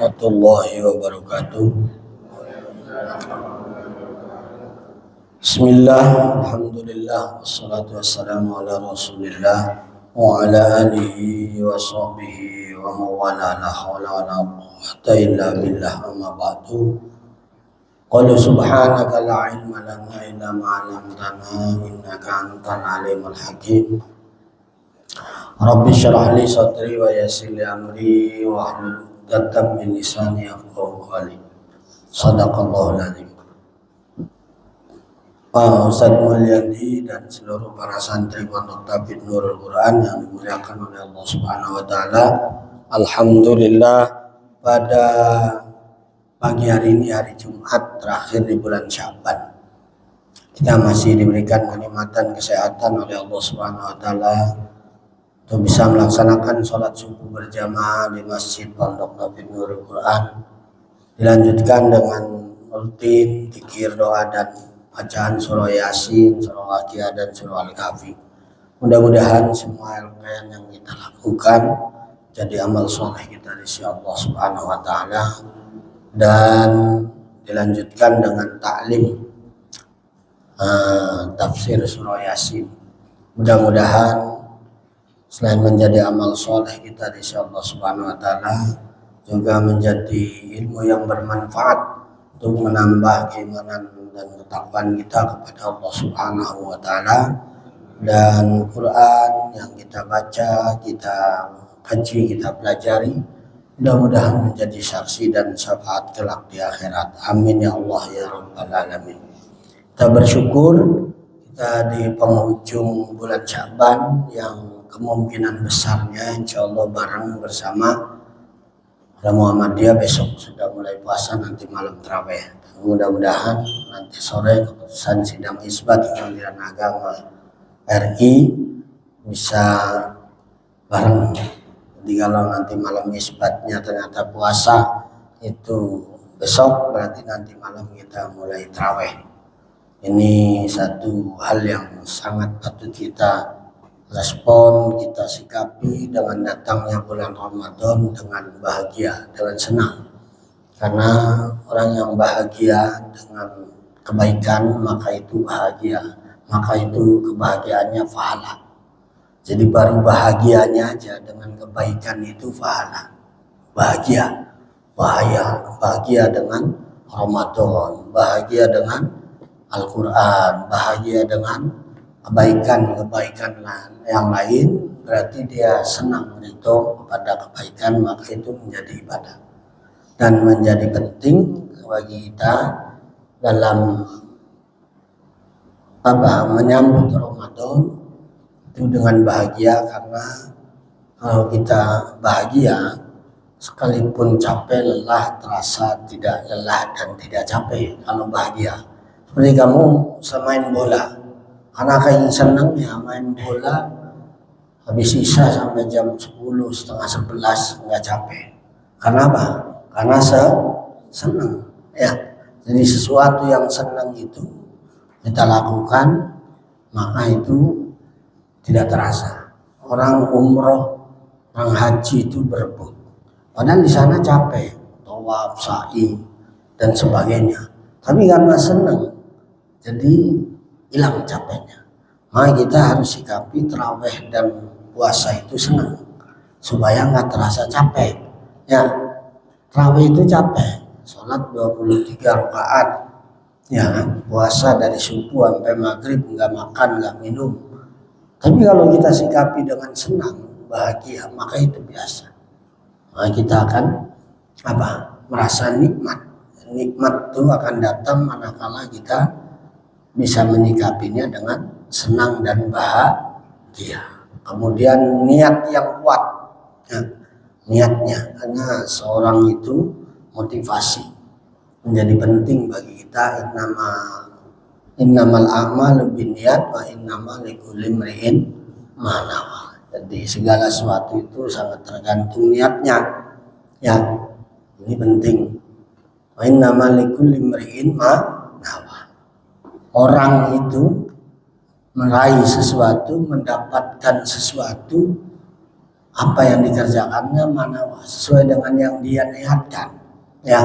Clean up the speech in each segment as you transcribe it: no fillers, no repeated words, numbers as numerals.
warahmatullahi wabarakatuh. Bismillah, alhamdulillah, wassalatu wassalamu ala rasulillah wa ala alihi wa sahbihi wa mawala la hawla wa la quwwata illa billah amma ba'du. Qala subhanaka la ilma lana illa ma 'allamtana innaka antal alimul hakim. Rabbi syrah li sadri wa yassir li amri wa hlul 'uqdatam min lisani yafqahu qawli. Shadaqallahul azim. Pak Ustadz Mulyadi dan seluruh para santri Pondok Tabib Nurul Quran yang dimuliakan oleh Allah Subhanahu wa taala. Alhamdulillah, pada pagi hari ini, hari Jumat terakhir di bulan Sya'ban, kita masih diberikan kenikmatan kesehatan oleh Allah Subhanahu wa taala untuk bisa melaksanakan sholat subuh berjamaah di Masjid Pondok Tabib Nurul Quran, dilanjutkan dengan rutin zikir, doa dan bacaan surah Yasin, surah Waqiah dan surah Al-Kahfi. Mudah-mudahan semua rangkaian yang kita lakukan jadi amal soleh kita di sisi Allah Subhanahu wa taala, dan dilanjutkan dengan taklim tafsir surah Yasin. Mudah-mudahan selain menjadi amal soleh kita di sisi Allah Subhanahu wa taala, juga menjadi ilmu yang bermanfaat untuk menambah keimanan dan ketakwaan kita kepada Allah Subhanahu wa taala, dan Quran yang kita baca, kita kaji, kita pelajari, mudah-mudahan menjadi saksi dan syafaat kelak di akhirat. Amin ya Allah ya rabbal alamin. Kita bersyukur kita di penghujung bulan Sya'ban yang kemungkinan besarnya insya Allah bareng bersama Muhammadiyah besok sudah mulai puasa, nanti malam tarawih. Mudah-mudahan nanti sore keputusan sidang isbat Kementerian Agama RI bisa bareng. Jadi kalau nanti malam isbatnya ternyata puasa itu besok, berarti nanti malam kita mulai tarawih. Ini satu hal yang sangat patut kita respon, kita sikapi dengan datangnya bulan Ramadan dengan bahagia, dengan senang. Karena orang yang bahagia dengan kebaikan, maka itu bahagia, maka itu kebahagiaannya pahala. Jadi baru bahagianya aja dengan kebaikan itu pahala, bahagia, bahagia dengan Ramadan, bahagia dengan Al-Quran, bahagia dengan kebaikan yang lain, berarti dia senang itu kepada kebaikan, maka itu menjadi ibadah dan menjadi penting bagi kita dalam menyambut Ramadan itu dengan bahagia. Karena kalau kita bahagia, sekalipun capek, lelah, terasa tidak lelah dan tidak capek kalau bahagia. Seperti kamu semain bola, karena kayak senangnya main bola, habis sisa sampai jam 10, setengah 11 nggak capek. Karena apa? Karena senang ya. Jadi sesuatu yang senang itu kita lakukan, maka itu tidak terasa. Orang umroh, orang haji itu berebut, padahal di sana capek, tawaf, sa'i dan sebagainya. Tapi karena senang, jadi hilang capeknya. Maka kita harus sikapi tarawih dan puasa itu senang, supaya nggak terasa capek. Ya, tarawih itu capek, sholat 23 rakaat, ya kan? Puasa dari subuh sampai maghrib, nggak makan, nggak minum. Tapi kalau kita sikapi dengan senang, bahagia, maka itu biasa. Maka kita akan merasa nikmat. Nikmat itu akan datang manakala kita bisa menyikapinya dengan senang dan bahagia. Kemudian niat yang kuat, ya, niatnya, karena seorang itu motivasi menjadi penting bagi kita. Innamal a'malu binniyat wa innamal likulli imri'in ma nawa. Jadi segala sesuatu itu sangat tergantung niatnya. Ya, ini penting. Wa innamal likulli imri'in ma nawa. Orang itu meraih sesuatu, mendapatkan sesuatu apa yang dikerjakannya mana sesuai dengan yang dia niatkan. Ya,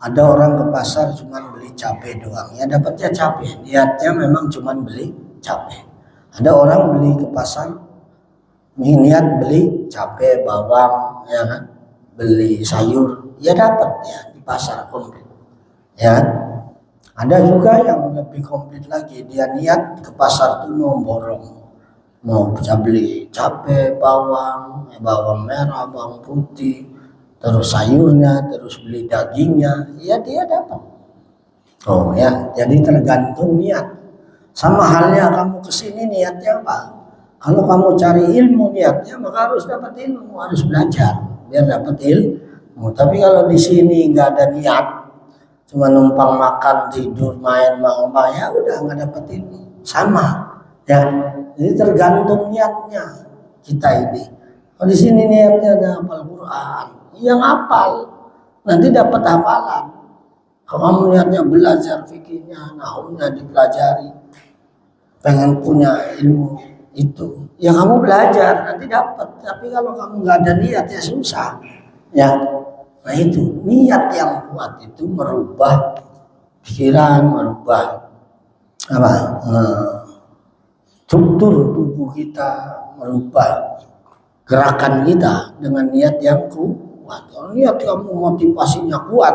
ada orang ke pasar cuma beli cabai doang, ya dapatnya cabai. Niatnya memang cuma beli cabai. Ada orang beli ke pasar, niat beli cabai, bawang, ya kan, beli sayur, ya dapat ya di pasar komplit. Ya, ada juga yang lebih komplit lagi, dia niat ke pasar tuh mau borong. Mau bisa beli cabai, bawang, bawang merah, bawang putih, terus sayurnya, terus beli dagingnya, ya dia dapat. Oh ya, jadi tergantung niat. Sama halnya kamu kesini niatnya apa? Kalau kamu cari ilmu niatnya, maka harus dapat ilmu, harus belajar biar dapat ilmu. Tapi kalau di sini nggak ada niat, cuma numpang makan, tidur, main, ya udah nggak dapat ilmu. Sama. Ya, jadi tergantung niatnya kita ini. Kalau di sini niatnya ada hafal Quran, yang hafal nanti dapat hafalan. Kalau kamu niatnya belajar fikihnya, nahwunya dipelajari, pengen punya ilmu itu, ya kamu belajar nanti dapat. Tapi kalau kamu nggak ada niat ya susah. Ya, nah itu niat yang kuat itu merubah pikiran, merubah apa? Struktur tubuh kita, merubah gerakan kita dengan niat yang kuat. Kalau niat kamu motivasinya kuat,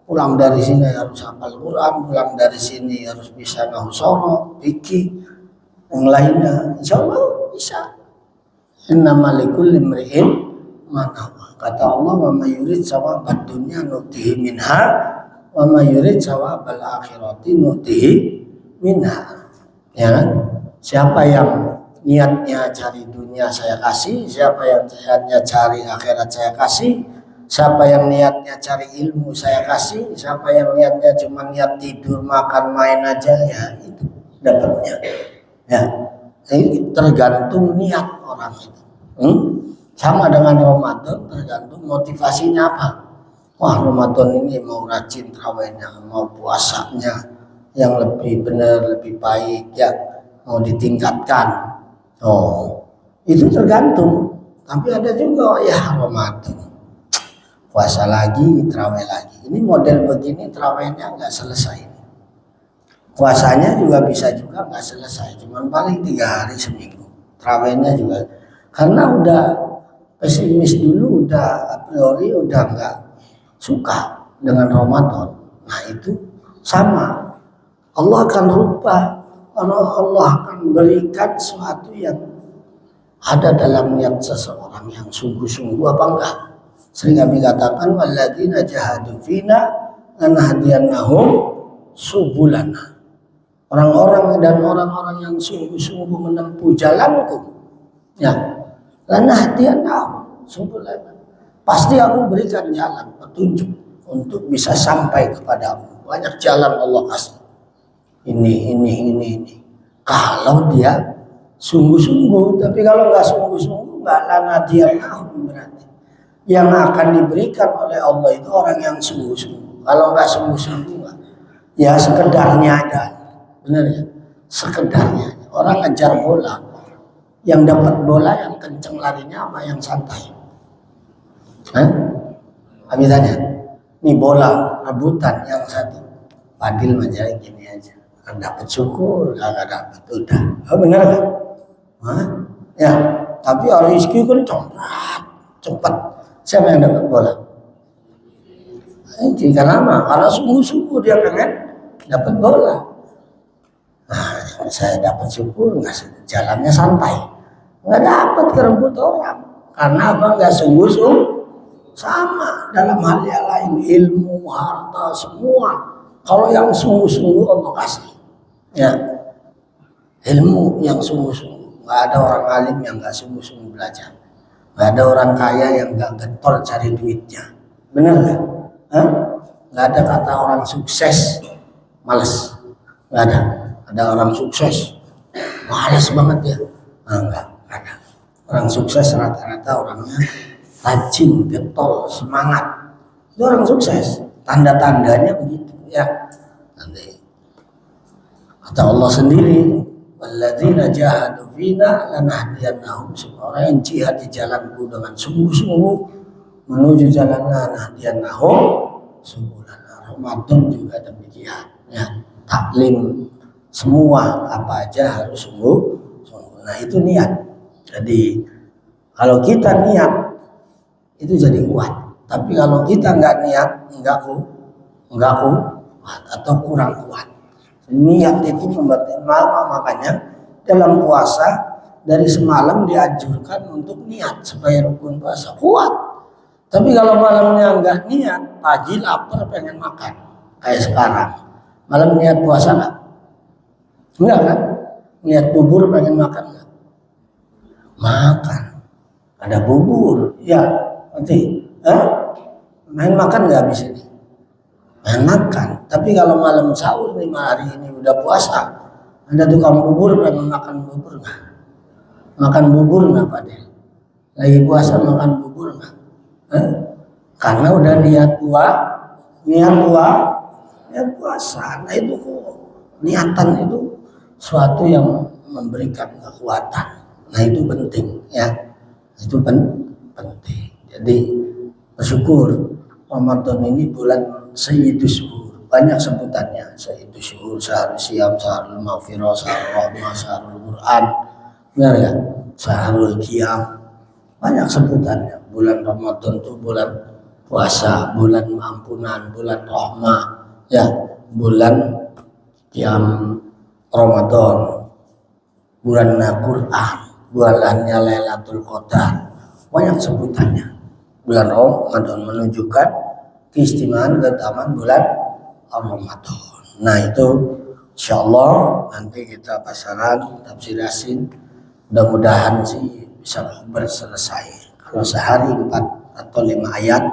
pulang dari sini harus hafal Quran, pulang dari sini harus bisa nahwu sorof, fikih, yang lainnya, insya Allah bisa. Innamal likulli imri'in ma nawa. Kata Allah, wa may yurid sawabad dunya nutihi minha, wa may yurid sawabal akhirati nutihi minha. Ya kan? Siapa yang niatnya cari dunia saya kasih, siapa yang niatnya cari akhirat saya kasih, siapa yang niatnya cari ilmu saya kasih, siapa yang niatnya cuma niat tidur, makan, main aja, ya itu dapatnya. Ya, ini tergantung niat orang itu. Sama dengan Ramadan, tergantung motivasinya apa. Wah, Ramadan ini mau rajin tarawihnya, mau puasanya yang lebih benar, lebih baik, ya mau ditingkatkan. Oh, itu tergantung. Tapi ada juga ya Ramadan puasa lagi, tarawih lagi. Ini model begini tarawihnya nggak selesai. Puasanya juga bisa juga nggak selesai, cuman paling 3 hari seminggu. Tarawihnya juga karena udah pesimis dulu, udah a priori udah nggak suka dengan Ramadan. Nah itu sama. Allah akan rubah. Allah akan berikan sesuatu yang ada dalam niat seseorang yang sungguh-sungguh apa enggak. Sering kami katakan walladzina jahadu fina lanahdiyannahum subulana. Orang-orang dan orang-orang yang sungguh-sungguh menempuh jalanku, ya, lanahdiyannahum subulana. Pasti aku berikan jalan petunjuk untuk bisa sampai kepadamu. Banyak jalan Allah kasih. Ini. Kalau dia sungguh-sungguh, tapi kalau nggak sungguh-sungguh, nggak lanahdiyannahum berarti. Yang akan diberikan oleh Allah itu orang yang sungguh-sungguh. Kalau nggak sungguh-sungguh, ya sekedarnya ada, benar ya? Sekedarnya. Orang ngejar bola, yang dapat bola yang kenceng larinya apa yang santai? Habis tanya, ini bola rebutan yang satu, Fadil aja gini aja. Dapat syukur, kagak dapat udah. Oh, benar kan? Ya, tapi orang rezeki kan cepat. Siapa yang dapat bola? Jika lama, karena sungguh-sungguh dia pengen dapat bola. Nah, saya dapat syukur, nggak jalannya santai, nggak dapat kerebut orang. Karena apa? Nggak sungguh-sungguh. Sama dalam hal yang lain, ilmu, harta, semua. Kalau yang sungguh-sungguh Allah kasih. Ya, ilmu yang sungguh-sungguh. Nggak ada orang alim yang nggak sungguh-sungguh belajar. Nggak ada orang kaya yang nggak getol cari duitnya. Benar nggak? Nggak ada kata orang sukses males. Nggak ada. Ada orang sukses males banget ya. Nggak ada. Orang sukses rata-rata orangnya rajin, getol, semangat. Itu orang sukses. Tanda-tandanya begitu ya. Nanti kata Allah sendiri, walladzina jahadu fina lanahdiyannahum, semua orang yang jihad di jalanku dengan sungguh-sungguh menuju jalan lanahdiyannahum subulana. Ramadan juga demikian ya, taklim semua apa aja harus sungguh-sungguh. Nah itu niat. Jadi kalau kita niat itu jadi kuat. Tapi kalau kita nggak niat, nggak kuat atau kurang kuat. Niat itu membuat makanya dalam puasa dari semalam dianjurkan untuk niat supaya rukun puasa kuat. Tapi kalau malamnya nggak niat, pagi lapar pengen makan kayak sekarang. Malam niat puasa nggak? Enggak kan? Niat bubur pengen makan nggak? Makan. Ada bubur, ya nanti, main makan nggak habis ini? Main makan. Tapi kalau malam sahur nih hari ini udah puasa, ada tukang bubur pengen makan bubur nggak? Makan bubur nggak Pak Del? Lagi puasa makan bubur nggak? Karena udah niat puasa. Nah itu niatan itu suatu yang memberikan kekuatan. Nah itu penting ya. Itu penting. Jadi bersyukur Ramadan ini bulan Sayyidus Syuhur. Banyak sebutannya. Sayyidus Syuhur, Syahrul Siyam, Syahrul Maghfirah, Syahrul Rahmah, Syahrul Quran. Benar ya? Syahrul Qiyam. Banyak sebutannya. Bulan Ramadan itu bulan puasa, bulan ampunan, bulan rahmah, ya, bulan Qiyam Ramadan, bulan Quran, bulannya Lailatul Qadar. Banyak sebutannya. Bulan Ramadan menunjukkan keistimewaan keutamaan bulan Ramadan. Nah itu insyaallah nanti kita pasaran tafsir Yasin, mudah-mudahan sih bisa selesai. Kalau sehari 4 atau 5 ayat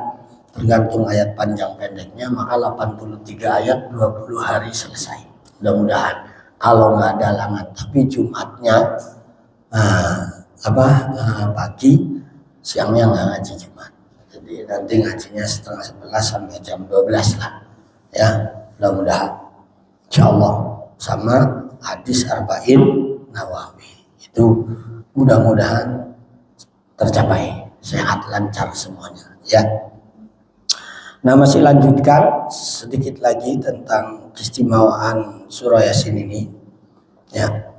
tergantung ayat panjang pendeknya, maka 83 ayat 20 hari selesai. Mudah-mudahan kalau nggak ada halangan. Tapi Jumatnya pagi, siangnya nggak ngaji Jumat. Jadi nanti ngajinya setengah 11 sampai jam 12 lah. Ya, mudah-mudahan. Insyaallah sama hadis Arba'in Nawawi. Itu mudah-mudahan tercapai, sehat lancar semuanya. Ya. Nah masih lanjutkan sedikit lagi tentang keistimewaan surah Yasin ini. Ya.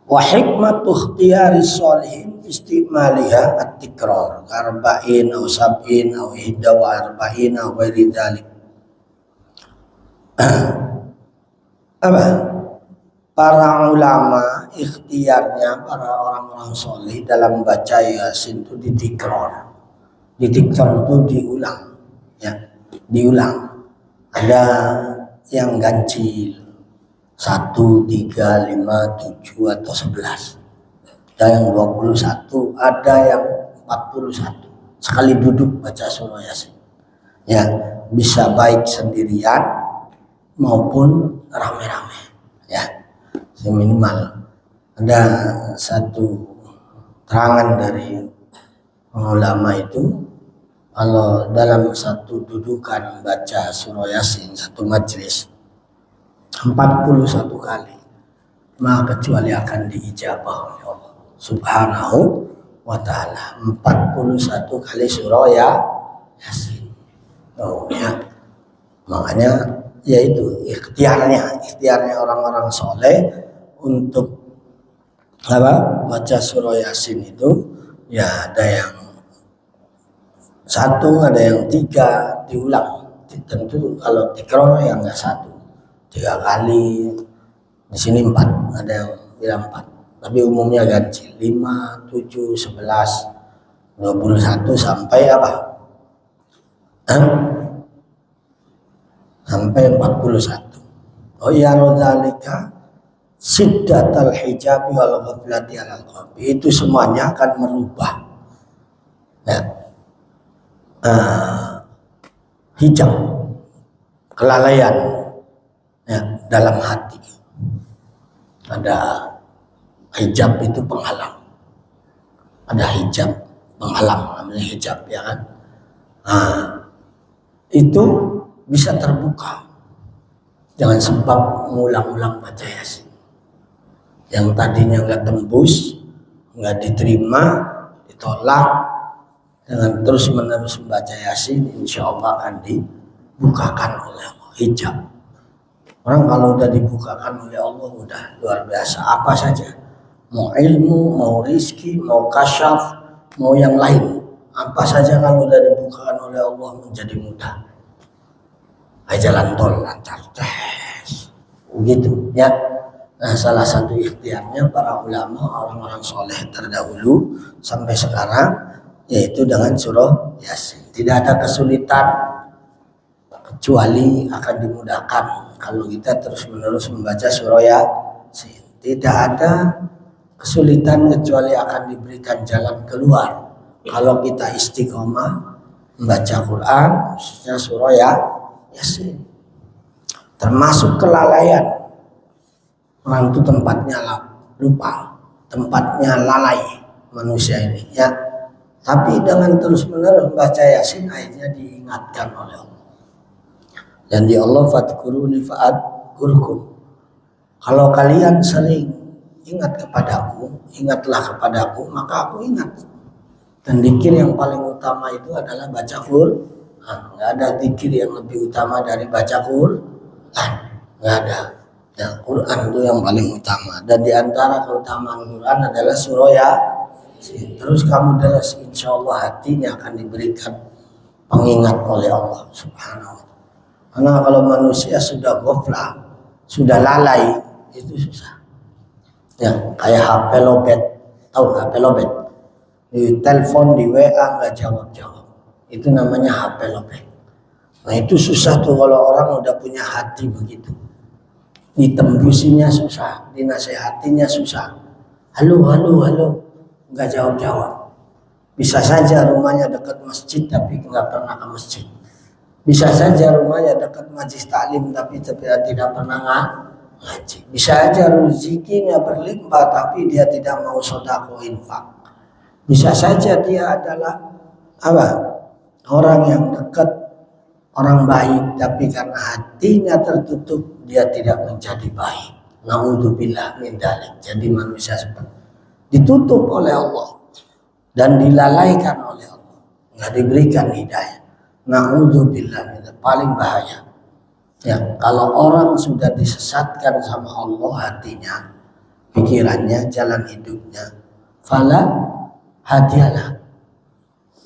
Wa hikmatu ikhtiyari sholihin istimaliha at-tikrar arba'in aw sab'in aw ihda wa arba'in aw ghairi dzalik. Apa? Para ulama ikhtiarnya, para orang-orang soleh dalam baca Yasin itu ditikrar. Ditikrar itu diulang, ya, diulang. Ada yang ganjil 1, 3, 5, 7 atau 11. Ada yang 21, ada yang 41. Sekali duduk baca surah Yasin. Ya, bisa baik sendirian maupun rame-rame. Ya. Minimal ada satu terangan dari ulama itu, kalau dalam satu dudukan baca surah Yasin satu majelis 41 kali, maka kecuali akan diijabah oleh Allah Subhanahu wa ta'ala. 41 kali surah Yasin. Oh ya. Makanya yaitu ikhtiarnya orang-orang soleh untuk baca surah Yasin itu, ya ada yang 1, ada yang 3 diulang. Tentu kalau tikrar yang enggak 1, 3 kali. Di sini 4, ada yang bilang 4. Tapi umumnya ganjil 5, 7, 11, 21 sampai apa? Sampai 41. Oh ya rodzalika siddatal hijabi wal ghaflati alal qalbi. Itu semuanya akan merubah ya, hijab kelalaian ya, dalam hati. Ada hijab itu penghalang. Ada hijab penghalang, namanya hijab ya kan. Itu bisa terbuka. Jangan sebab mengulang-ulang baca Yasin. Yang tadinya nggak tembus, nggak diterima, ditolak, dengan terus menerus membaca Yasin, insya Allah akan dibukakan oleh Allah hijab. Orang kalau udah dibukakan oleh Allah udah luar biasa. Apa saja, mau ilmu, mau rizki, mau kasyaf, mau yang lain, apa saja kalau udah dibukakan oleh Allah menjadi mudah. Jalan tol lancar, begitu ya. Nah, salah satu ikhtiarnya para ulama, orang-orang soleh terdahulu sampai sekarang, yaitu dengan surah Yasin. Tidak ada kesulitan kecuali akan dimudahkan kalau kita terus-menerus membaca surah Yasin. Tidak ada kesulitan kecuali akan diberikan jalan keluar kalau kita istiqomah membaca Quran, khususnya surah Yasin. Termasuk kelalaian. Orang itu tempatnya lupa, tempatnya lalai manusia ini ya. Tapi dengan terus-menerus membaca Yasin akhirnya diingatkan oleh Allah. Dan di Allah fadkuruni fa'adkurkum. Kalau kalian sering ingat kepadaku, ingatlah kepadaku, maka aku ingat. Dan zikir yang paling utama itu adalah baca Quran. Nggak ada zikir yang lebih utama dari baca Quran. Nggak ada. Ya, Quran itu yang paling utama. Dan di antara keutamaan Quran adalah surah Yasin. Terus kamu deras, insya Allah hatinya akan diberikan pengingat oleh Allah Subhanahu wa Ta'ala. Karena kalau manusia sudah ghaflah, sudah lalai, itu susah. Ya, kayak HP lobet, tahu HP lobet? Di telepon, di WA nggak jawab-jawab. Itu namanya HP lobet. Nah itu susah tuh kalau orang udah punya hati begitu. Ditembusinya susah, dinasehatinya susah. Halo, nggak jawab-jawab. Bisa saja rumahnya dekat masjid tapi nggak pernah ke masjid. Bisa saja rumahnya dekat majelis taklim tapi tidak pernah ngaji. Bisa saja rezekinya berlimpah tapi dia tidak mau sedekah infak. Bisa saja dia adalah orang yang dekat, orang baik, tapi karena hatinya tertutup dia tidak menjadi baik. Naudzubillah min dzalik. Jadi manusia seperti ditutup oleh Allah dan dilalaikan oleh Allah, nggak diberikan hidayah. Naudzubillah, paling bahaya. Ya, kalau orang sudah disesatkan sama Allah hatinya, pikirannya, jalan hidupnya, fala hadiyalah.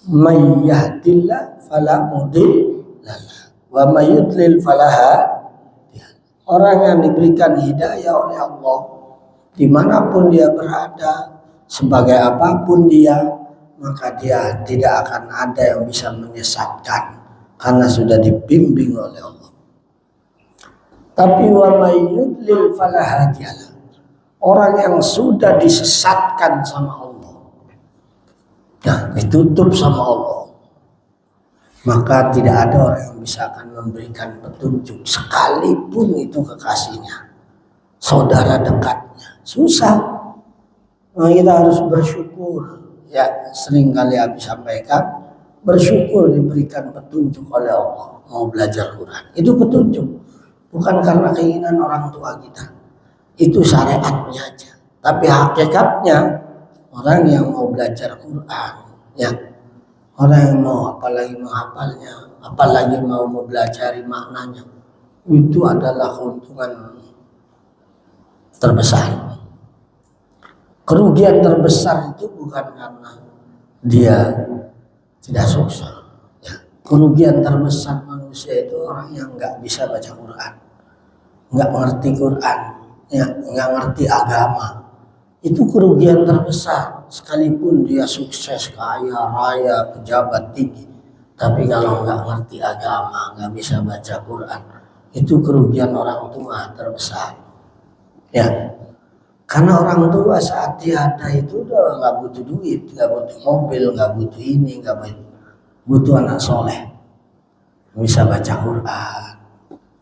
May yahdillah fala mudhillalah wa may yudlil fala hadiyalah. Orang yang diberikan hidayah oleh Allah, dimanapun dia berada, sebagai apapun dia, maka dia tidak akan ada yang bisa menyesatkan karena sudah dibimbing oleh Allah. Tapi wa may yudlil fala hadiyalah. Orang yang sudah disesatkan sama Allah, nah ditutup sama Allah, maka tidak ada orang yang bisa akan memberikan petunjuk sekalipun itu kekasihnya, saudara dekatnya. Susah. Nah, kita harus bersyukur. Ya, sering kali habis sampaikan, bersyukur diberikan petunjuk oleh Allah mau belajar Quran. Itu petunjuk, bukan karena keinginan orang tua kita. Itu syariatnya aja. Tapi hakikatnya orang yang mau belajar Quran, ya, orang yang mau apalagi menghafalnya, apalagi mau mempelajari maknanya, itu adalah keuntungan terbesar. Kerugian terbesar itu bukan karena dia tidak sukses. Ya. Kerugian terbesar manusia itu orang yang nggak bisa baca Quran, nggak ngerti Quran, ya, nggak ngerti agama. Itu kerugian terbesar. Sekalipun dia sukses, kaya raya, pejabat tinggi, tapi kalau nggak ngerti agama, nggak bisa baca Quran, itu kerugian orang tua terbesar. Ya. Karena orang tua saat dia ada itu udah nggak butuh duit, nggak butuh mobil, nggak butuh ini, nggak butuh anak soleh, bisa baca Quran.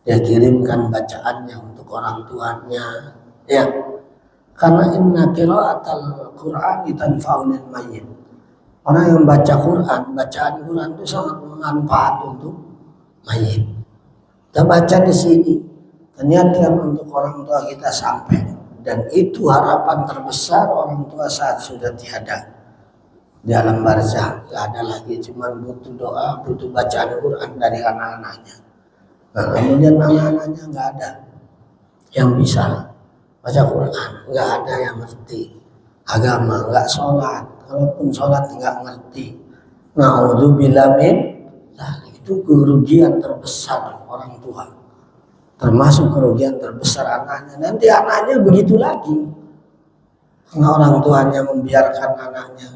Dia kirimkan bacaannya untuk orang tuanya, ya. Karena inna qiraatal Qur'ani tanfa'ul mayyit. Orang yang baca Quran, bacaan Quran itu sangat bermanfaat untuk mayit. Kita baca di sini, niatkan untuk orang tua kita sampai, dan itu harapan terbesar orang tua saat sudah tiada di alam barzah. Gak ada lagi, cuman butuh doa, butuh bacaan Quran dari anak-anaknya. Nah, kemudian anak-anaknya nggak ada yang bisa baca Quran, nggak ada yang ngerti agama, nggak sholat, kalaupun sholat nggak ngerti. Na'udzubillah min dzalik. Itu kerugian terbesar orang tua, termasuk kerugian terbesar anaknya. Nanti anaknya begitu lagi, karena orang tuanya membiarkan anaknya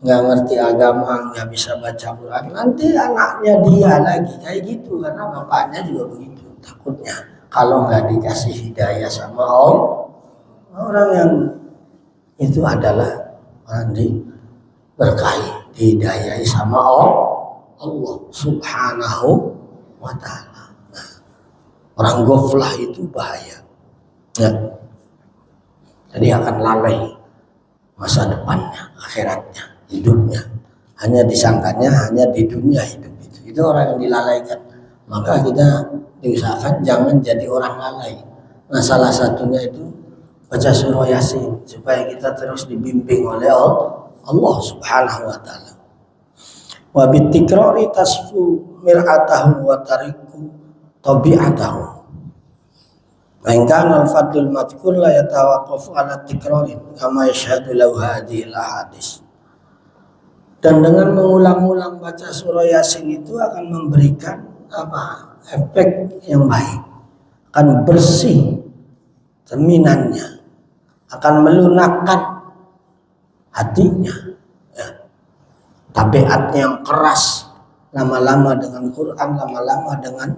nggak ngerti agama, nggak bisa baca Quran. Nanti anaknya dia lagi kayak gitu, karena bapaknya juga begitu. Takutnya kalau nggak dikasih hidayah sama Allah, orang yang itu adalah orang diberkahi, dihidayai sama Allah Subhanahu wa ta'ala. Nah, orang ghaflah itu bahaya ya. Jadi akan lalai masa depannya, akhiratnya, hidupnya. Hanya disangkanya hanya di dunia hidup itu orang yang dilalaikan. Maka kita diusahakan jangan jadi orang lalai. Nah, salah satunya itu baca surah Yasin supaya kita terus dibimbing oleh Allah Subhanahu wa ta'ala. Wa bitikrari tasfu mir'atahu wa tariku tabi'atahu. Wa in kana al-fadlul madhkur la yatawaqqafu ala tikrari kama yashhadu lahu hadhil hadis. Dan dengan mengulang-ulang baca surah Yasin itu akan memberikan efek yang baik, akan bersih cerminannya, akan melunakkan hatinya ya. Tabiatnya yang keras lama-lama dengan Quran, lama-lama dengan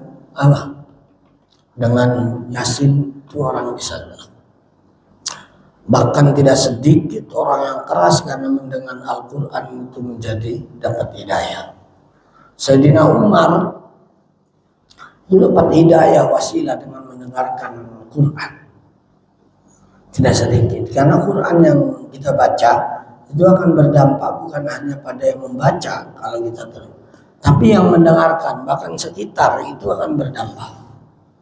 dengan Yasin itu orang bisa lunak. Bahkan tidak sedikit orang yang keras karena mendengar Al-Quran itu menjadi dapat hidayah. Sayyidina Umar itu dapat hidayah wasilah dengan mendengarkan Quran. Tidak sedikit, karena Quran yang kita baca itu akan berdampak bukan hanya pada yang membaca kalau kita terus, tapi yang mendengarkan, bahkan sekitar itu akan berdampak.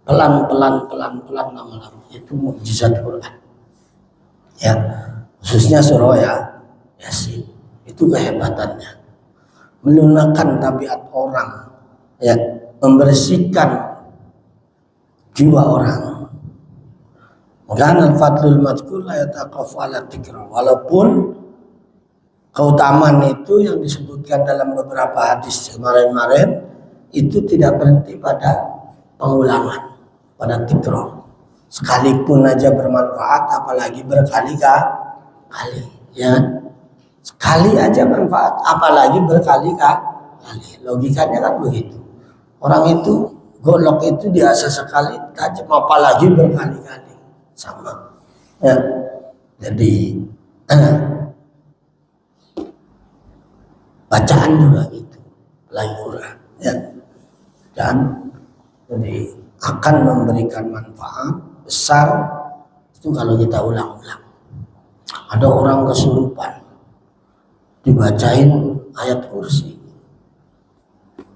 Pelan-pelan lama-lama. Itu mukjizat Quran. Ya, khususnya surah Yasin. Itu kehebatannya. Melunakkan tabiat orang, ya, membersihkan jiwa orang. Karena fadlul madhkur la yataqaf ala tikra. Walaupun keutamaan itu yang disebutkan dalam beberapa hadis kemarin-kemarin itu tidak berhenti pada pengulangan, pada tikra. Sekalipun aja bermanfaat, apalagi berkali-kali, ya. Sekali aja manfaat, apalagi berkali-kali. Logikanya kan begitu. Orang itu golok itu biasa sekali tajam, apalagi berkali-kali. Sama ya. Jadi bacaan juga itu lain Quran ya. Dan jadi akan memberikan manfaat besar itu kalau kita ulang-ulang. Ada orang kesurupan dibacain ayat kursi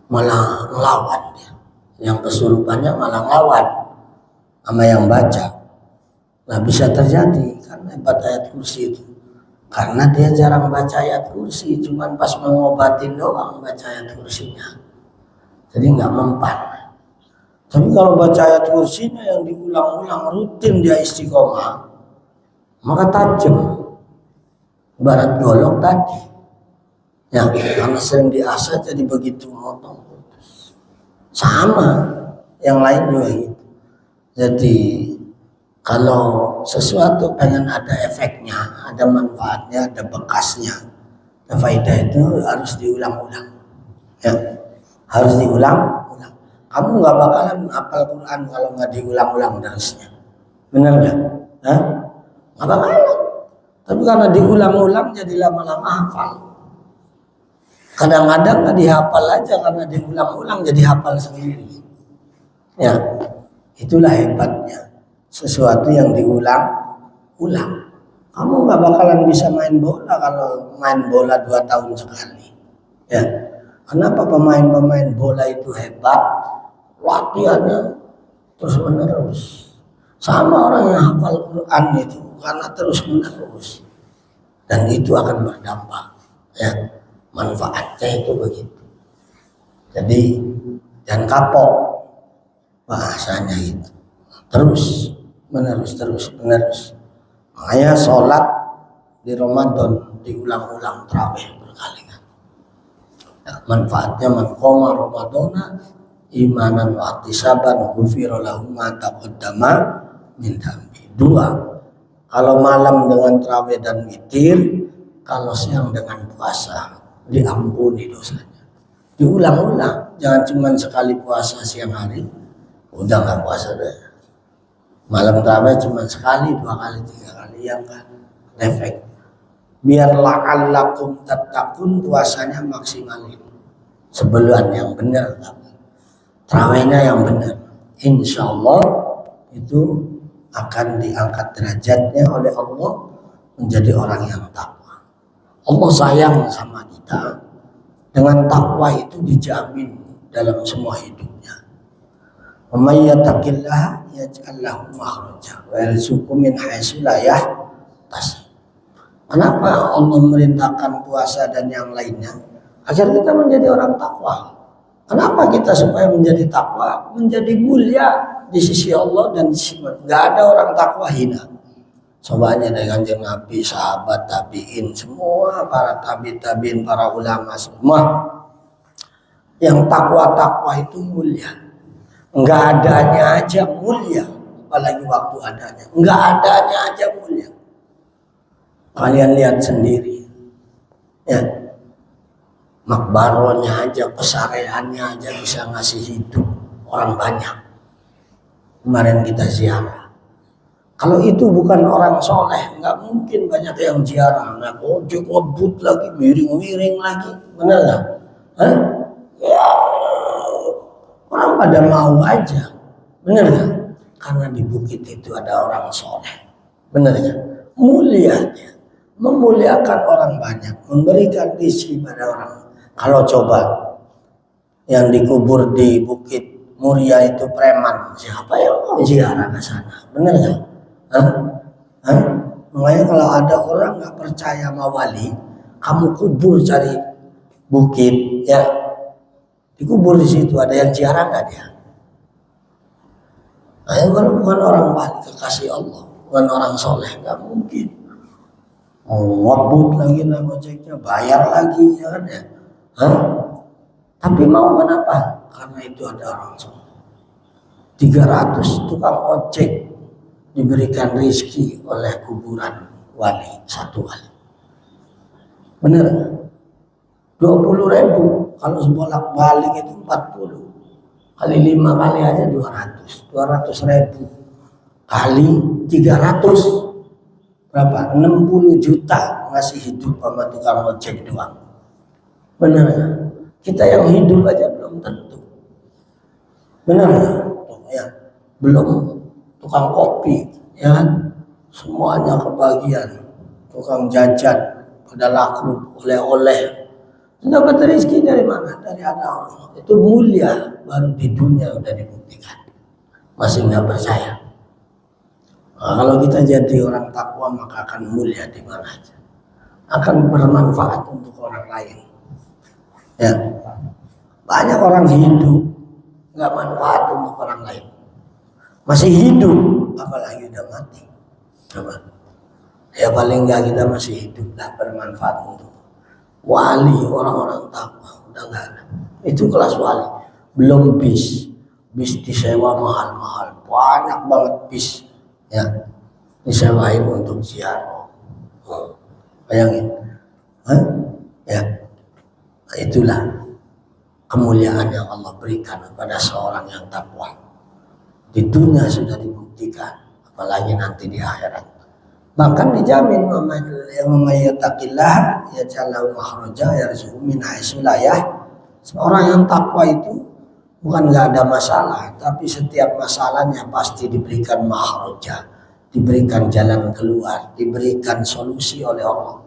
malah ngelawan dia. Yang kesurupannya malah ngelawan sama yang baca. Nah, bisa terjadi karena hebat ayat kursi itu. Karena dia jarang baca ayat kursi, cuman pas mengobatin doang baca ayat kursinya. Jadi nggak mempan. Tapi kalau baca ayat kursinya yang diulang-ulang rutin dia istiqomah, maka tajam. Barat golok tadi. Ya, karena sering diasah jadi begitu motong putus. Sama yang lain juga gitu. Jadi kalau sesuatu pengen ada efeknya, ada manfaatnya, ada bekasnya, ada faedah itu harus diulang-ulang. Ya, harus diulang-ulang. Kamu nggak bakalan hafal Quran kalau nggak diulang-ulang terusnya. Benar nggak? Nggak bakalan. Tapi karena diulang-ulang jadi lama-lama hafal. Kadang-kadang nggak dihafal aja karena diulang-ulang jadi hafal sendiri. Ya, itulah hebatnya. Sesuatu yang diulang-ulang. Kamu nggak bakalan bisa main bola kalau main bola 2 tahun sekali. Ya, kenapa pemain-pemain bola itu hebat? Latihannya terus menerus. Sama orang yang hafal Quran itu karena terus menerus, dan itu akan berdampak, ya, manfaatnya itu begitu. Jadi jangan kapok bahasanya itu, terus menerus. Makanya sholat di Ramadan diulang-ulang tarawih berkali-kali. Nah, manfaatnya man qoma Ramadana imanan wa ihtisaban ghufira lahu ma taqaddama min dhanbi. Dua, kalau malam dengan tarawih dan witir, kalau siang dengan puasa diampuni dosanya. Diulang-ulang, jangan cuma sekali puasa siang hari udah nggak puasa deh. Malam tarawih cuma sekali, 2 kali, 3 kali, yang kan efek. Biar la'allakum tattaqun, puasanya maksimalin. Sebulan yang benar, tarawihnya yang benar. Insya Allah itu akan diangkat derajatnya oleh Allah menjadi orang yang takwa. Allah sayang sama kita. Dengan takwa itu dijamin dalam semua hidupnya. Wa may yattaqillaha yaj'al lahu makhraja wa yarzuqhu min haitsu la yahtasib. Kenapa Allah merintahkan puasa dan yang lainnya? Agar kita menjadi orang takwa. Kenapa kita supaya menjadi takwa, menjadi mulia di sisi Allah dan di sisi manusia. Gak ada orang takwa hina. Cobanya dari Kanjeng Nabi, sahabat, tabiin, semua para tabiin, para ulama semua. Yang takwa itu mulia. Enggak adanya aja mulia, apalagi waktu adanya. Enggak adanya aja mulia. Kalian lihat sendiri, ya, makbaronya aja, pesareannya aja bisa ngasih hidup orang banyak. Kemarin kita ziarah. Kalau itu bukan orang soleh, nggak mungkin banyak yang ziarah. Nah, ojek ngebut lagi, miring-miring lagi, benar nggak? Ya, orang pada mau aja, benar nggak? Karena di bukit itu ada orang soleh, benar nggak? Mulianya. Memuliakan orang banyak, memberikan rezeki pada orang. Kalau coba yang dikubur di Bukit Muria itu preman, siapa yang mau ziarah ke sana? Benar nggak? Makanya kalau ada orang nggak percaya sama wali, kamu kubur cari bukit, ya, dikubur di situ, ada yang ziarah nggak dia? Nah, kalau bukan orang wali kekasih Allah, bukan orang soleh, nggak mungkin. Ngebut lagi lah ojeknya, bayar lagi, ya kan ya. Tapi mau kenapa? Karena itu ada orang soleh. 300 tukang ojek diberikan rezeki oleh kuburan wali, satu kali. Benar? 20.000 kalau sebolak balik itu 40 kali 5 kali aja 200.000 kali 300 berapa? 60 juta ngasih hidup sama tukang ojek doang. Benar ya? Kita yang hidup aja belum tentu. Benar ya? Belum tukang kopi, ya kan? Semuanya kebagian. Tukang jajan pada laku, oleh-oleh. Dapat rezeki dari mana? Dari ada Allah. Itu mulia, baru di dunia udah dibuktikan. Masih nggak percaya? Nah, kalau kita jadi orang takwa maka akan mulia di mana aja, akan bermanfaat untuk orang lain. Ya, banyak orang hidup nggak manfaat untuk orang lain, masih hidup, apalagi udah mati. Coba, ya paling nggak kita masih hidup lah bermanfaat untuk wali, orang-orang takwa udah nggak ada. Itu kelas wali, belum bis disewa mahal-mahal, banyak banget bis. Ya, disewain untuk ziarah. Bayangin, ya, nah, itulah kemuliaan yang Allah berikan kepada seorang yang takwa. Di dunia sudah dibuktikan, apalagi nanti di akhirat. Bahkan dijamin yang memayyataqillah yaj'al lahu makhraja yarzuqhu min haitsu la yahtasib. Seorang yang takwa itu bukan nggak ada masalah, tapi setiap masalahnya pasti diberikan makhraja, diberikan jalan keluar, diberikan solusi oleh Allah.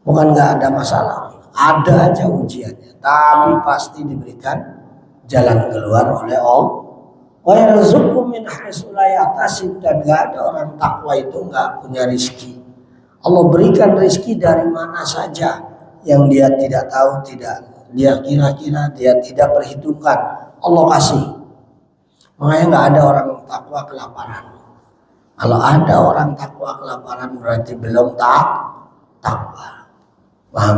Bukan nggak ada masalah, ada aja ujiannya, tapi pasti diberikan jalan keluar oleh Allah. Wa yarzuqhu min haitsu la yahtasib, dan gak ada orang takwa itu gak punya rizki. Allah berikan rizki dari mana saja yang dia tidak tahu, tidak dia kira-kira, dia tidak perhitungkan, Allah kasih. Makanya gak ada orang takwa kelaparan. Kalau ada orang takwa kelaparan berarti belum takwa. Paham?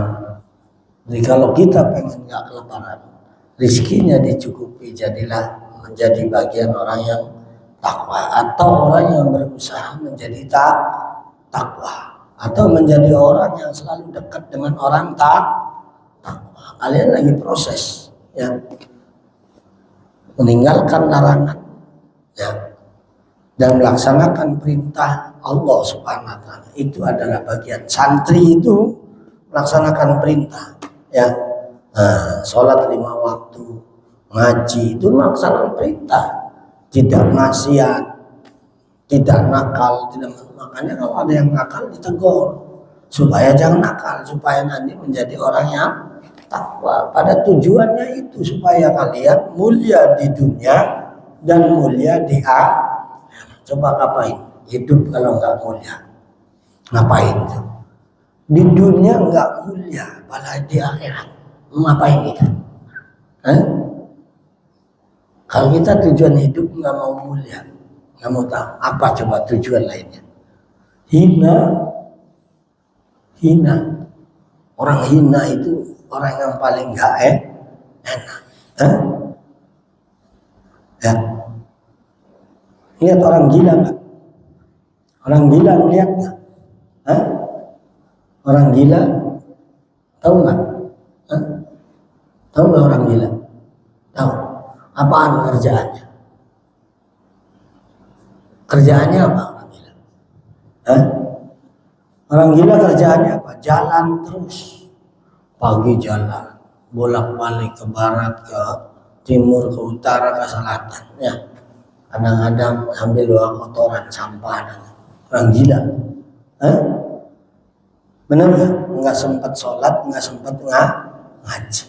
Jadi kalau kita pengen gak kelaparan, rizkinya dicukupi, jadilah menjadi bagian orang yang takwa, atau orang yang berusaha menjadi takwa, atau menjadi orang yang selalu dekat dengan orang takwa. Kalian lagi proses ya, meninggalkan larangan ya, dan melaksanakan perintah Allah Subhanahu wa taala. Itu adalah bagian santri, itu melaksanakan perintah ya. Sholat 5 waktu, ngaji, itu melaksanakan perintah, tidak maksiat, tidak nakal, tidak. Makanya kalau ada yang nakal ditegur supaya jangan nakal, supaya nanti menjadi orang yang takwa. Pada tujuannya itu supaya kalian mulia di dunia dan mulia di akhirat. Coba ngapain hidup kalau nggak mulia? Ngapain? Di dunia nggak mulia, malah di akhirat ngapain kita? Kalau kita tujuan hidup nggak mau mulia, nggak mau tahu apa coba tujuan lainnya? Hina. Orang hina itu orang yang paling nggak enak. Ya. Lihat orang gila nggak? Orang gila lihat nggak? Orang gila tahu nggak? Tahu nggak orang gila? Tahu. Apaan kerjaannya? Kerjaannya apa orang gila? Orang gila kerjaannya apa? Jalan terus. Pagi jalan, bolak-balik ke barat, ke timur, ke utara, ke selatan. Ya. Kadang-kadang ambil bawa kotoran, sampah. Orang gila. Benar nggak? Nggak sempat sholat, nggak sempat ngaji.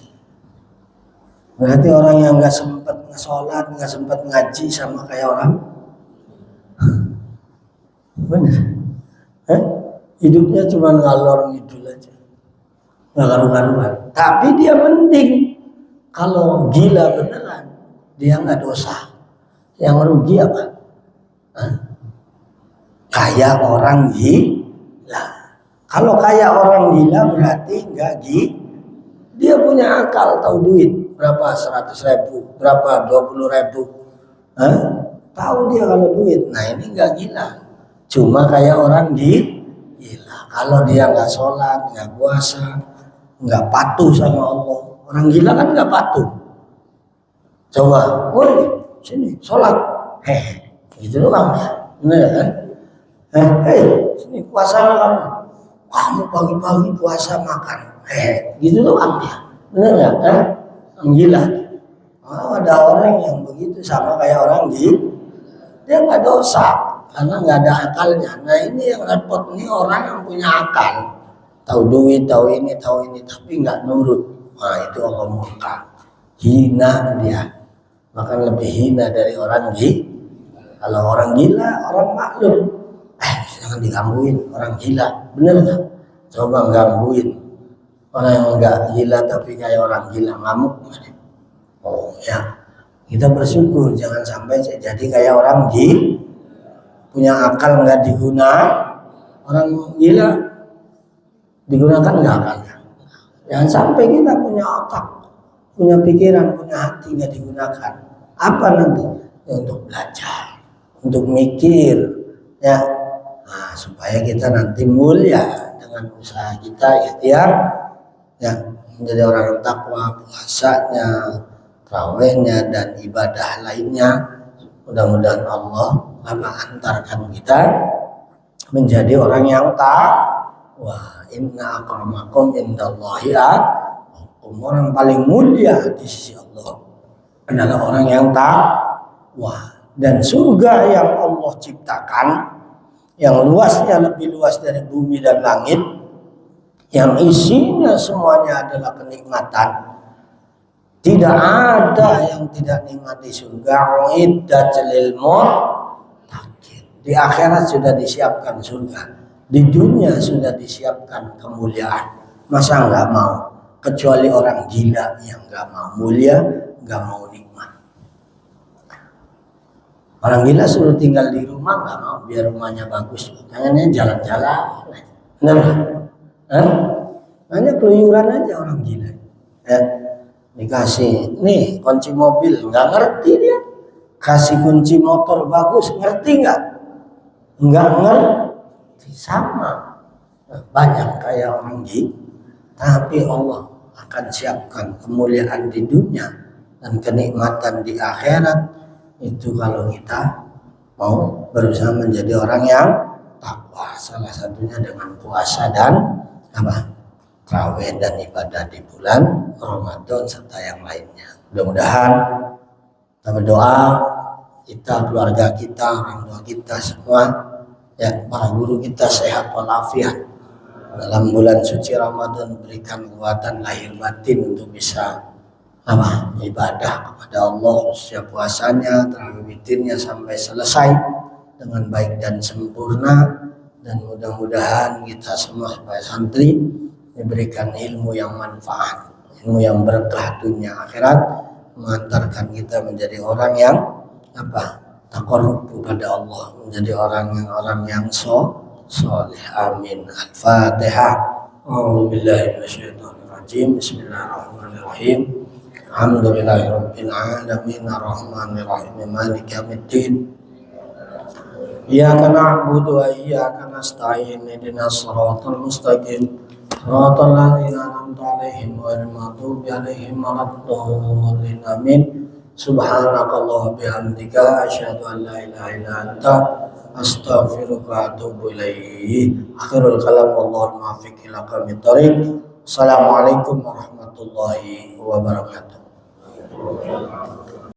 Berarti orang yang nggak sempat sholat, nggak sempat ngaji sama kayak orang. Benar. Hidupnya cuma ngalor ngidul aja, nggak karu-karuan. Tapi dia mending. Kalau gila beneran, dia nggak dosa. Yang rugi apa? Kayak orang gila. Kalau kayak orang gila berarti nggak gila. Dia punya akal, tahu duit berapa, 100.000, berapa 20.000. Tahu dia kalau duit. Nah ini nggak gila. Cuma kayak orang gila. Kalau dia nggak sholat, nggak puasa, nggak patuh sama Allah. Orang gila kan nggak patuh. Coba, woi sini sholat, gitu doang ya, bener kan? Sini puasa kamu. Kamu pagi-pagi puasa makan, gitu doang dia, bener nggak? Orang gila. Ada orang yang begitu sama kayak orang gila, dia nggak dosa. Karena nggak ada akalnya. Nah ini yang repot nih, orang yang punya akal, tahu duit, tahu ini, tapi nggak nurut. Nah itu Allah murka, hina dia, bahkan lebih hina dari orang gila. Kalau orang gila, orang maklum, jangan digangguin orang gila, bener nggak? Coba gangguin orang yang nggak gila tapi kayak orang gila, ngamuk. Oh ya, kita bersyukur jangan sampai jadi kayak orang gila. Punya akal nggak digunakan, orang gila digunakan nggak akalnya. Jangan sampai kita punya otak, punya pikiran, punya hati nggak digunakan. Apa nanti? Ya, untuk belajar, untuk mikir, ya. Nah, supaya kita nanti mulia dengan usaha kita, ikhtiar, ya, menjadi orang takwa, puasanya, tarawihnya, dan ibadah lainnya. Mudah-mudahan Allah antarkan kita menjadi orang yang takwa. Inna akramakum indallahi atqakum. Orang paling mulia di sisi Allah adalah orang yang takwa. Dan surga yang Allah ciptakan, yang luasnya lebih luas dari bumi dan langit, yang isinya semuanya adalah kenikmatan, Tidak ada yang tidak nikmati surga. Uiddat lil muttaqin. Di akhirat sudah disiapkan surga. Di dunia sudah disiapkan kemuliaan. Masa nggak mau? Kecuali orang gila yang nggak mau mulia, nggak mau nikmat. Orang gila suruh tinggal di rumah nggak mau, biar rumahnya bagus. Pengennya jalan-jalan. Hanya keluyuran aja orang gila. Ya. Dikasih nih kunci mobil nggak ngerti dia, kasih kunci motor bagus ngerti nggak ngerti sama. Banyak kayak orang gila, tapi Allah akan siapkan kemuliaan di dunia dan kenikmatan di akhirat itu kalau kita mau berusaha menjadi orang yang takwa, salah satunya dengan puasa dan tarawih dan ibadah di bulan Ramadan serta yang lainnya. Mudah-mudahan kita berdoa, kita, keluarga kita, orang tua kita semua, ya para guru kita sehat walafiat. Dalam bulan suci Ramadan berikan kekuatan lahir batin untuk bisa ibadah kepada Allah, khususnya puasanya, tarawih witirnya sampai selesai dengan baik dan sempurna. Dan mudah-mudahan kita semua sebagai santri diberikan ilmu yang manfaat, ilmu yang berkah dunia akhirat, mengantarkan kita menjadi orang yang taqarrub kepada Allah, menjadi orang yang soleh. Amin. Al-Fatihah. A'udzubillahi minasyaitonirrajim. Bismillahirrahmanirrahim. Alhamdulillahirabbil alamin arrahmanirrahim maliki yaumiddin. Iyyaka na'budu wa iyyaka nasta'in ihdinas siratal mustaqim siratal ladzina an'amta 'alaihim ghairil maghdubi 'alaihim waladdallin. Amin. Subhanakallahumma bihamdika asyhadu an la ilaha illa anta astaghfiruka wa atubu ilaik. Akhirul kalam wallahu muwaffiq ila aqwamit thoriq. Assalamualaikum warahmatullahi wabarakatuh.